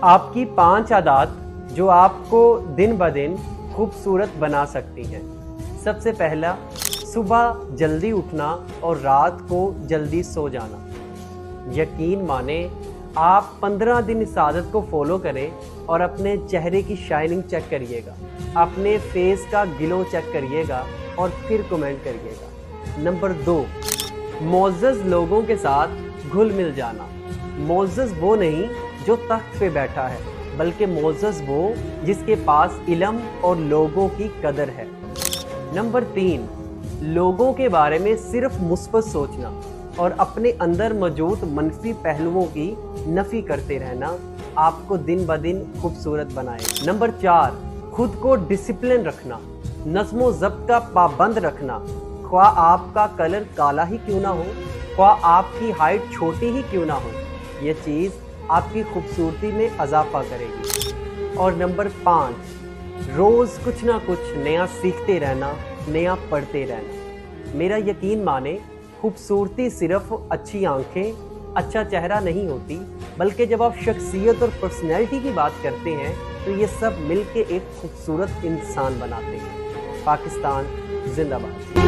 آپ کی 5 عادات جو آپ کو دن بدن خوبصورت بنا سکتی ہیں۔ سب سے پہلا، صبح جلدی اٹھنا اور رات کو جلدی سو جانا۔ یقین مانیں، آپ 15 دن اس عادت کو فالو کریں اور اپنے چہرے کی شائننگ چیک کریے گا، اپنے فیس کا گلو چیک کریے گا اور پھر کمنٹ کریے گا۔ نمبر 2، معزز لوگوں کے ساتھ گھل مل جانا۔ معزز وہ نہیں جو تخت پہ بیٹھا ہے، بلکہ معزز وہ جس کے پاس علم اور لوگوں کی قدر ہے۔ نمبر 3، لوگوں کے بارے میں صرف مثبت سوچنا اور اپنے اندر موجود منفی پہلوؤں کی نفی کرتے رہنا آپ کو دن بدن خوبصورت بنائے گا۔ نمبر 4، خود کو ڈسپلن رکھنا، نظم و ضبط کا پابند رکھنا، خواہ آپ کا کلر کالا ہی کیوں نہ ہو، خواہ آپ کی ہائٹ چھوٹی ہی کیوں نہ ہو، یہ چیز آپ کی خوبصورتی میں اضافہ کرے گی۔ اور نمبر 5، روز کچھ نہ کچھ نیا سیکھتے رہنا، نیا پڑھتے رہنا۔ میرا یقین مانیں، خوبصورتی صرف اچھی آنکھیں، اچھا چہرہ نہیں ہوتی، بلکہ جب آپ شخصیت اور پرسنالٹی کی بات کرتے ہیں تو یہ سب مل کے ایک خوبصورت انسان بناتے ہیں۔ پاکستان زندہ باد۔